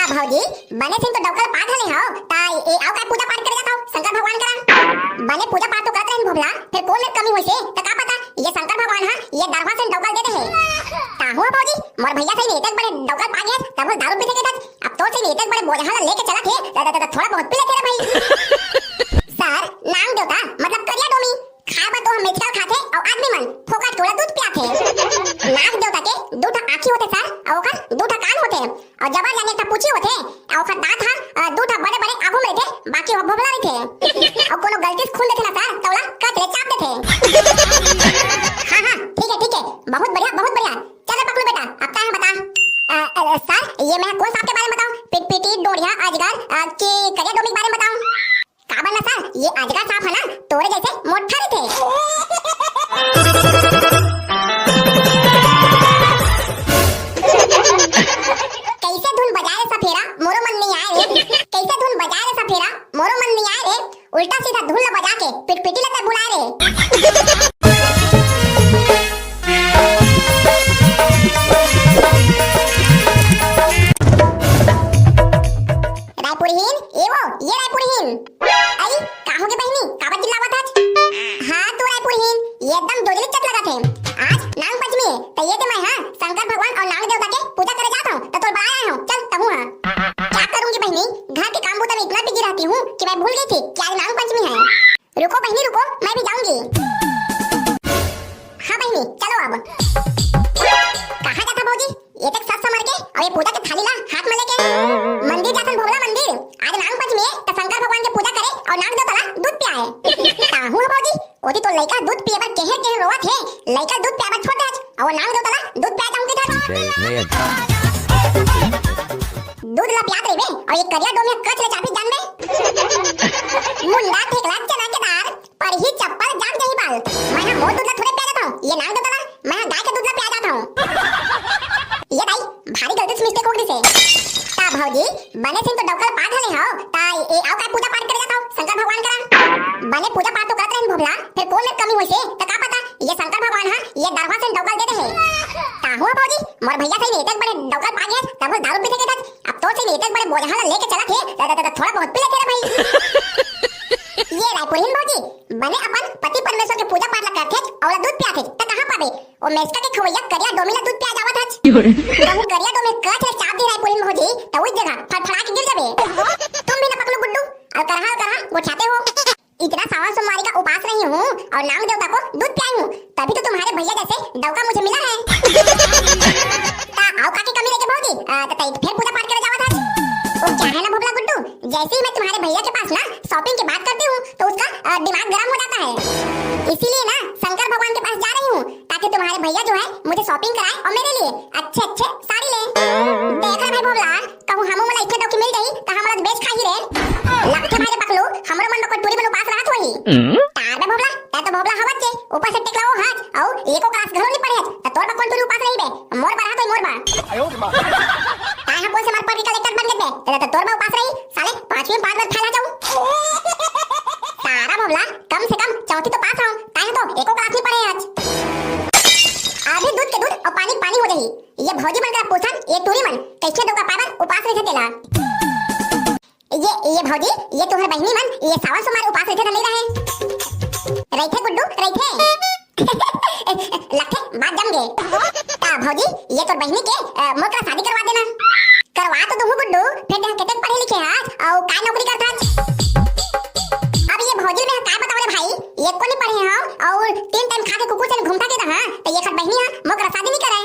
भाऊजी बने सिंह तो डबकल पाठ हले हो ता ए आउ का पूजा पाठ करे जात हो शंकर भगवान करा बने पूजा पाठ तो करत रहन भोला फिर कौन में कमी होइसे त का पता ये शंकर भगवान हा ये दरवा से डबकल देते है ता हुआ भाऊजी मोर भैया से नेतक बड़े डबकल पा गए तब दारू पी के था अब तो से नेतक बड़े बोझा लेके चला थे थोड़ा बहुत पी लेते रे भाई सर नाम देवता मतलब करिया डोमी खाबा तो हम मेचका खाते और आदमी मन फोकट थोड़ा दूध पियाथे नाग देवता के दूठा आंखी होते सर और ओकर दूठा कान होते और जबर जाने का पूछी होते और ओकर दांत हा दूठा बड़े बड़े आगू में थे बाकी वो भोबला रही थे और कोनो गलती से खून देथे ना सर तौला कट ले चाप देथे हां ठीक है बहुत बढ़िया चलो पकड़ो बेटा अब क्या है बता सर ये मैं कौन सांप के बारे में बताऊं पिटपिटी डोरिया अजगर के करिया डोमी के बारे में बताऊं काबा ना सर ये अजगर सांप है ना तोरे जैसे मोटा थे कैसे धुन बजाए सफेरा मोरो मन नहीं आए रे कैसे धुन बजाए सफेरा मोरो मन नहीं आए रे उल्टा सीधा धुन ल बजा के पिटपिटी लते बुलाए रे रायपुरहीन ये रायपुरहीन आई काहो के बहनी काबा चिल्लावत है हां तो रायपुरहीन ये एकदम दोजली चट लगा थे आज नाग पंचमी है तो ये मैं हां शंकर भगवान और नाग देवता के पूजा करे जाता हूं तो तोर बड़ा आया हूं चल तबू हां क्या करूंगी बहनी घर के काम बूता में इतना बिजी रहती हूं कि मैं भूल गई थी कि आज नाग पंचमी है रुको बहनी रुको मैं भी जाऊंगी हां बहनी चलो अब कहां जाता भौजी ये तक सस समर के और ये पूजा के थाली ला हाथ में लेके मंदिर जासन भोला मंदिर आज नाग पंचमी है तो शंकर भगवान की पूजा करे और नाग देवता ला दूध पियाए काहू है भौजी ओदी तो लइका दूध पिए बर केहे रोवत है लइका दूध पिए बर छोड़ दे और नाग देवता ला दूध पिया जाऊंगी दूध ला पियात रही बे और ये करिया डोमिया कच ले चाबी जान बे मुंडा ठेकला चना के दार पर ही चप्पल जाग जाई बाल मैं ना मोर दूध ला थोड़े पिया जाता हूं ये नाग देवता ला मैं गाय का दूध ला पिया जाता हूं ये भाई भारी गलती से मिस्टेक हो गई से ता भौजी बने सिंह तो डबकल पाठ हले हो ता ए आउ का पूजा पाठ करे जाता हो शंकर भगवान करा बने पूजा पाठ तो करत रहन भोला फिर कौन में कमी होइसे त का पता ये शंकर भगवान हा ये दरवा से डबकल देते है ता हुआ भौजी मोर भैया से नेतक बड़े डबकल पा गए तब दारू पी के था अब तो से नेतक बड़े बोझा लेके चला थे थोड़ा बहुत पी लेते रे भाई ये रायपुरहीन भौजी बने अपन पति परमेश्वर के पूजा पाठ ला करथे और दूध पियाथे त कहां पाबे ओ मेसका के खवैया करिया डोमिला दूध पिया जावत हच कहूं करिया डोमे कच ले चाप दे रायपुरहीन भौजी त उस जगह फड़फड़ा के गिर जाबे तुम भी ना पकड़ो गुड्डू और करहा वो छाते हो इतना सावन सोमवारी का उपास रही हूँ और नाग देवता को दूध पिलाई हूँ तभी तो तुम्हारे भैया जैसे डवका मुझे मिला है आओ काकी कमी लेके भौजी फिर पूजा पाठ करे जावत हच ओ क्या है ना भोला गुड्डू जैसे ही मैं तुम्हारे भैया के पास ना शॉपिंग की बात करती हूँ तो उसका दिमाग गर्म हो जाता है इसीलिए ना शंकर भगवान के पास जा रही हूँ ताकि तुम्हारे भैया जो है मुझे शॉपिंग कराए और मेरे लिए अच्छे साड़ी ले देख रे भाई भोला कहूँ हम मला इतने डॉक्यूमेंट मिल गई तो हमरा बेच खाई रे लगते भाई पकलो हमरो मन को टूरी में पास रहत होई तार बे भोला तो भोला हवत जे ऊपर से टेकलाओ हाथ और एको क्लास घरो नहीं पढ़े त तोर बा कौन टूरी उपास रही बे मोर बा तो मोर बा आयो मां ताहा कौन से मार पर कलेक्टर बन गए बे तो तोर बा उपास रही साले 5वीं 5 बार फैला जाऊं तारा भोला कम से कम चौथी तो पास हूं ताहे तो एको क्लास नहीं पढ़े आज आधे दूध के दूध और पानी हो रही ये भौजी बनकर पूछन ये टूरी मन कैसे दोका पावर उपास रहे तेला ये भौजी ये तुम्हारे बहनी मन ये सावन सोमवार उपास रहते नहीं रहे गुड्डू रहे लखे बात जम गए ता भौजी ये तो बहनी के मोकरा शादी करवा देना करवा तो दूं गुड्डू फिर देख कितने पढ़े लिखे आज और का नौकरी करता अब ये भौजी में का बताओ रे भाई ये को नहीं पढ़े हां और 3 टाइम खा के कुकुर से घूमता के रहा तो ये खट बहनी हां मोकरा शादी नहीं कराए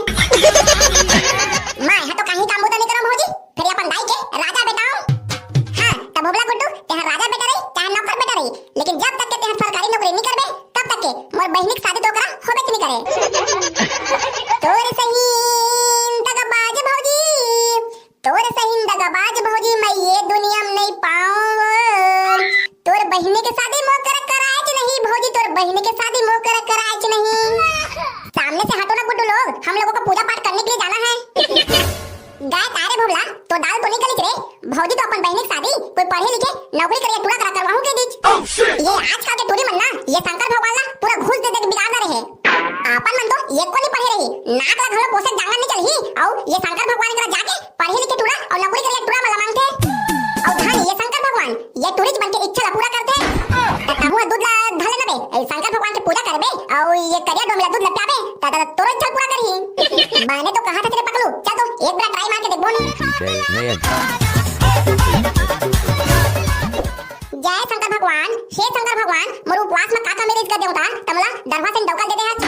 मां है तो कहीं काम बोता नहीं करो भौजी फिर अपन दाई के राजा बेटाओ हां तब भोला गुड्डू तेरा राजा बेटा रही चाहे नौकर बेटा रही लेकिन जब तक के तेरा सरकारी नौकरी नहीं करबे तब तक के मोर बहनी की शादी तो करा होबे नहीं करे तोर सहीन दगाबाज भौजी तोर सहीन दगाबाज भौजी मैं ये दुनिया में नहीं पाऊं तोर बहनी के शादी मोकर कराए कि नहीं भौजी तोर बहनी के शादी मोकर कराए कि नहीं सामने से हटो ना गुड्डू लोग हम लोगों को पूजा पाठ करने के लिए जाना है गाय तारे भोला तो दाल तो निकली रे भौजी तो अपन बहनी की शादी कोई पढ़े लिखे नौकरी करिए पूरा करा करवाऊं के बीच ये आजकल के टूरी मन ना ये शंकर भगवान ना पूरा घूस दे के बिगाड़ रहे अपन मन तो ये को नहीं पढ़े रही नाक ला घरो पोसे जांगन नहीं चलही और ये शंकर भगवान करा जाके पढ़े लिखे टूरा और नौकरी करिए टूरा मला DJ Nayan. जय शंकर भगवान, हे शंकर भगवान, मोर उपवास में काका मेरे कर देवता तमला दरवा से डौका दे दे हाथ।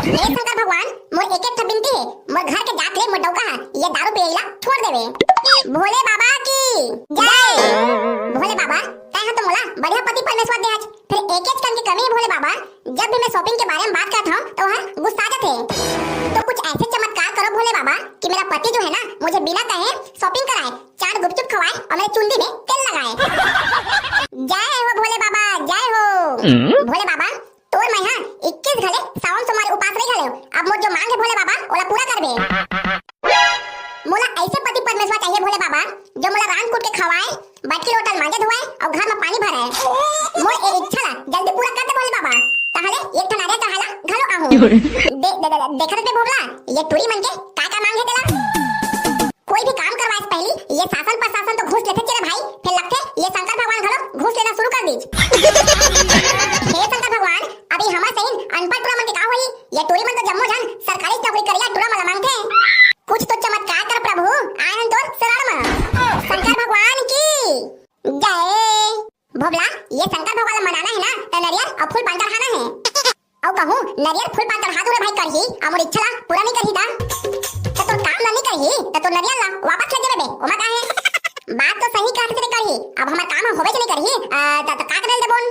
हे शंकर भगवान, मोर एक एक बिनती है, मोर घर के जात ले मोर डौका ये दारू पियला छोड़ देवे। भोले बाबा की जय। भोले बाबा तय तो मोला बढ़िया पति परमेश्वर दे आज, फिर एक एक कन की कमी है भोले बाबा। जब भी मैं शॉपिंग के बारे में बात करता हूं तो हर गुस्सा जाते हैं। तो कुछ ऐसे चमत्कार करो भोले बाबा कि मेरा पति जो है ना मुझे बिना कहे शॉपिंग कराए, 4 गुपचुप खवाए और मेरे चुंडी में तेल लगाए। जय हो भोले बाबा, जय हो। भोले बाबा तोर मैं हां 21 घले सावन सोमवार उपास नहीं घले, अब मोर जो मांग है भोले बाबा ओला पूरा करबे। मोला ऐसे पति परमेश्वर चाहिए भोले बाबा जो मोला रान कूट के खवाए, बाटी रोटल मांगे धोए और घर में पानी भराए। मोर ए इच्छा ला जल्दी पूरा कर दे भोले बाबा, ताहले एक ठन आरे कहाला घलो आहू। देखत बे भोला ये टूरी मन के का मांग है तेला। कोई भी काम करवाए से पहले ये शासन प्रशासन तो घूस लेते चले भाई, फिर लगते ये शंकर भगवान घलो घूस लेना शुरू कर दीज। हे शंकर भगवान अभी हमा सही अनपढ़ टूरा मन के का होई, ये टूरी मन तो जम्मो जन सरकारी नौकरी करिया टूरा मला मांगते। कुछ तो चमत्कार कर प्रभु, आनंद तोर शरण में। शंकर भगवान की जय। भोला ये शंकर भगवान मनाना है ना तो नरियल और फूल पान चढ़ाना है। औ कहूं नरियल फूल पान चढ़ा दूरे भाई करही, हमर इच्छा ला पूरा नहीं करही दा तो तोर काम ला नहीं करही तो तोर नरियल ला वापस ले देबे ओमा का है। बात तो सही कहत रे करही, अब हमार काम होबे नहीं करही त का करे दे बोन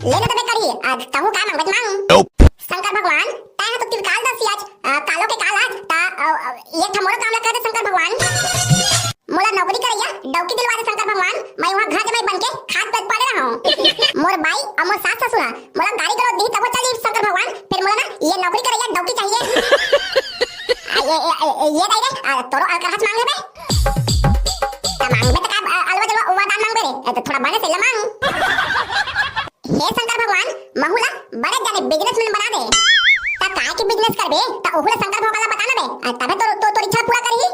लेने देबे करही। कहूं का मांगबे मांग। शंकर भगवान तय तो त्रिकाल दसी आज कालो के काल आज ता ये ठमोर काम ला कर दे शंकर भगवान। मोला नौकरी करैया डौकी दिलवा दे शंकर भगवान, मैं वहां घर जमाई बनके खाद पेट पड़े रहा हूं। मोर बाई और मोर सास ससुर मोला गाड़ी करो दी तब चली शंकर भगवान, फिर मोला ना ये नौकरी करैया डौकी चाहिए। ये दे रे तोरो अलकहस मांगे बे ता मांगबे त का अलवा जलवा ओवा दान मांगबे रे तो थोड़ा बने से ले मांग। हे शंकर भगवान महुला बड़े जाने बिजनेसमैन बना दे ता काय के बिजनेस करबे ता ओहुला शंकर भगवान ला बताना बे तबे तो इच्छा पूरा करही।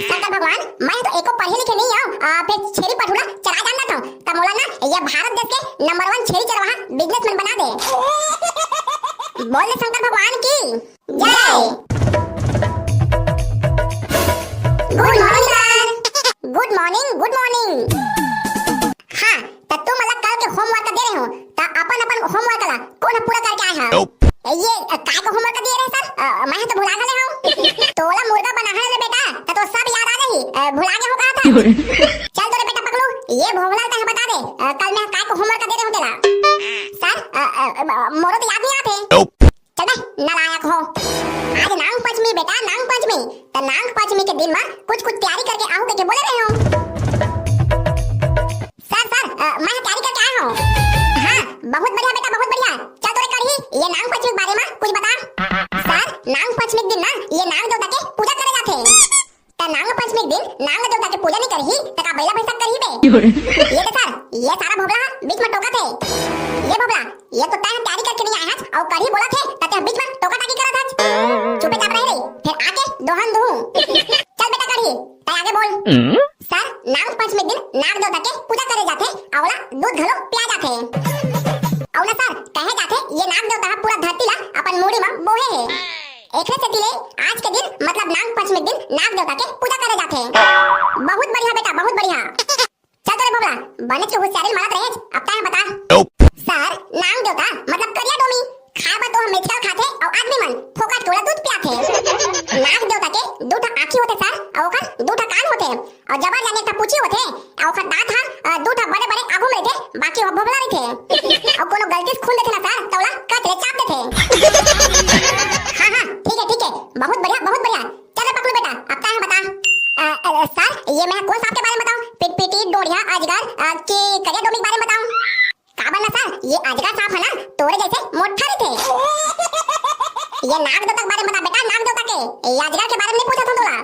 शंकर भगवान मैं तो एको पढ़े लिखे नहीं हूं, फिर छेरी पठुला चला जानना था ता मोला ना ये भारत देश के नंबर 1 छेरी चरवाहा बिजनेसमैन बना दे। बोल ले शंकर भगवान की जय। Good morning sir. Good morning good morning. हां त तू मला कल के होमवर्क दे रहे हो ता अपन होमवर्क ला कौन पूरा करके आए हो? ये काय को होमवर्क दिए रहे सर? मैं तो भुला गए हूं। तोला मुर्गा बना है रे बेटा तो सब याद आ गई, भुला गए हो कहा था। चल तो रे बेटा पकड़ो ये भोगला तय बता दे कल मैं काय को होमवर्क दे रहे हूं तेला। सर मोरो तो याद नहीं आते। चल बे नालायक हो। आज नाग पंचमी बेटा, नाग पंचमी तो नाग पंचमी के दिन में कुछ तैयारी करके आहू के बोले रहे हो। सर मैं तैयारी करके आया हूं। हां बहुत बढ़िया बेटा बहुत बढ़िया। चल तो रे करही ये नाग पंचमी के बारे में कुछ बता। सर नाग पंचमी के दिन ना ये नाग देवता के पूजा करे जाते ता नाग पंचमी के दिन नाग देवता के पूजा नहीं करही त का बैला भैंसा करही बे। ये तो सर ये सारा भोगला बीच में टोका थे। ये भोगला ये तो तय तैयारी करके नहीं आया है और करही बोला थे त बीच में टोका टाकी करा था। चुपचाप रह रही फिर आके दोहन दू। चल बेटा करही तय आगे बोल। सर नाग पंचमी के दिन नाग देवता के पूजा करे जाते औला दूध घलो पिया जाते। औला सर कहे जाते ये नाग देवता पूरा धरती ला अपन मुड़ी में बोहे है। एकरे से दिले आज के दिन मतलब नाग पंचमी के दिन नाग देवता के पूजा करे जाते। बहुत बढ़िया बेटा बहुत बढ़िया। चल तो रे भोगला बने के होशियारी मारत रहे अब तय बता। सर नाग देवता मतलब करिया डोमी खाबा तो हम मेचकल खाते और आदमी मन फोकट कोला दूध पियाथे। नाग देवता के दूठा आंखी होते सर और ओकर दूठा कान होते और जबर जाने का पूछी होते और ओकर दांत हा दूठा बड़े बड़े आगू में थे बाकी वो भोगला नहीं थे और कोनो गलती से खून देथे ना सर तोला कतरे चाप देथे। हां ठीक है बहुत बढ़िया। चल पकड़ो बेटा अब क्या है बता। सर ये मैं कौन सांप के बारे में बताऊं? पिटपिटी डोरिया अजगर की करिया डोमी के बारे में बताऊं? का बनना सर ये अजगर सांप है ना तोरे जैसे मोटा नहीं थे। ये नाग देवता के बारे में बता बेटा, नाग देवता के ये अजगर के बारे में नहीं पूछा था तोला।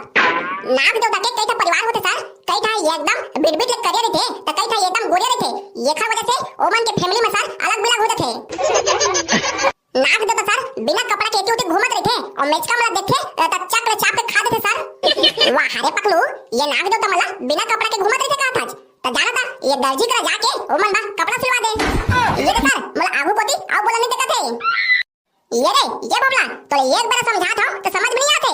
नाग देवता के कई परिवार होते सर, कई था ये एकदम बिड़बिड़ करिया थे तो कई था ये एकदम गोरिया थे। ये खा वजह से ओमन के फैमिली में सर अलग बिलग होते थे। नाग देवता सर बिना कपड़ा के एती घूमत रहे थे और मेचका मला देखे त चक्र चाप के खा देते सर। वाह रे पकलू ये नाग देवता मला बिना कपड़ा के घूमत रहे थे कहा था त जाना था ये दर्जी करा जाके ओमन बा कपड़ा सिलवा दे। ये तो सर मला आगू कोती आउ बोला नहीं देखत है। ये रे ये बबला तो एक बार समझा था तो समझ में नहीं आते।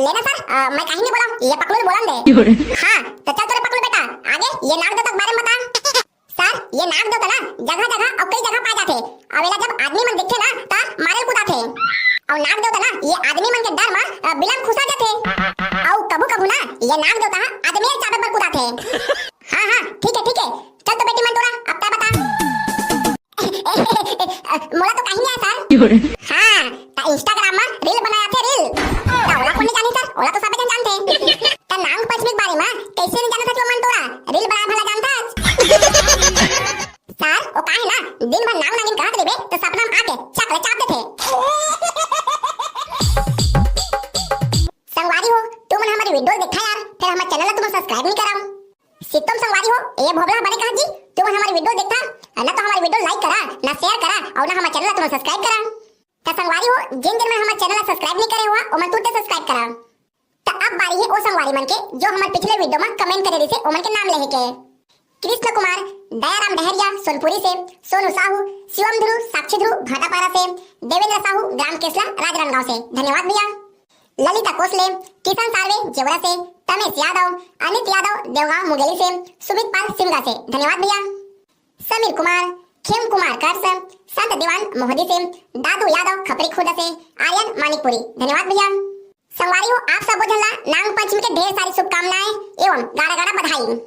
लेना सर, मैं कहीं नहीं बोला, ये पकलू बोला दे। हाँ तो चल तोरे पकलू बेटा, आगे ये नाग देवता के बारे में बता। सर ये नाग देवता ना जगह जगह और कई जगह पाए जाते, अवेला जब आदमी मन दिखते ना ता मारे कूदा थे, और नाग देवता ना ये आदमी मन के डर में बिलम खुसा जाते, और कबू कबू ना ये नाग देवता आदमी के चाबे पर कूदा थे। हाँ हाँ ठीक है, चल तो बेटी मन तोरा अब क्या बता। मोला तो कहीं नहीं है सर। हाँ ता इंस्टाग्राम में रील बनाया थे, रील ता ओला कौन नहीं जानी सर, ओला तो सब जन जानते। ता नाग पंचमी के बारे में कैसे नहीं जाना सर मन तोरा, रील बना भला जानता सर। ओ काहे ना दिन भर नाग नागिन कहत रहे तो सपना में आके चकले चापते थे। संगवारी हो तुम हमारी वीडियो देखा यार, फिर हमारे चैनल तुम सब्सक्राइब नहीं कराओ। सितम संगवारी हो ये भोबला बने कहा जी तुम हमारी वीडियो देखता ना तो हमारी वीडियो लाइक करा ना शेयर करा और ना हमारे चैनल तुम सब्सक्राइब करा। तो संगवारी हो जिन जिन में हमारे चैनल सब्सक्राइब नहीं करे हुआ ओ मन तुरंत सब्सक्राइब करा। तो अब बारी है ओ संगवारी मन के जो हमारे पिछले वीडियो में कमेंट करे थे ओ मन के नाम लेहे के। कृष्ण कुमार, दयाराम डहरिया सोनपुरी से, सोनू साहू, शिवम ध्रुव, साक्षी ध्रुव भाटापारा से, देवेंद्र साहू ग्राम केसला राजनांदगांव से, धन्यवाद भैया। ललिता कोसले, किशन सार्वे जेवरा से, तमेश यादव, अनित यादव देवगांव मुंगेली से, सुमित पाल सिमगा से, धन्यवाद भैया। समीर कुमार, खेम कुमार कर्स, संत दीवान मोहदी से, दादू यादव खपरी खुर्द से, आर्यन मानिकपुरी, धन्यवाद भैया। संगवारी हो आप सब बुझला नाग पंचमी के ढेर सारी शुभकामनाएं एवं गाड़ा गाड़ा बधाई।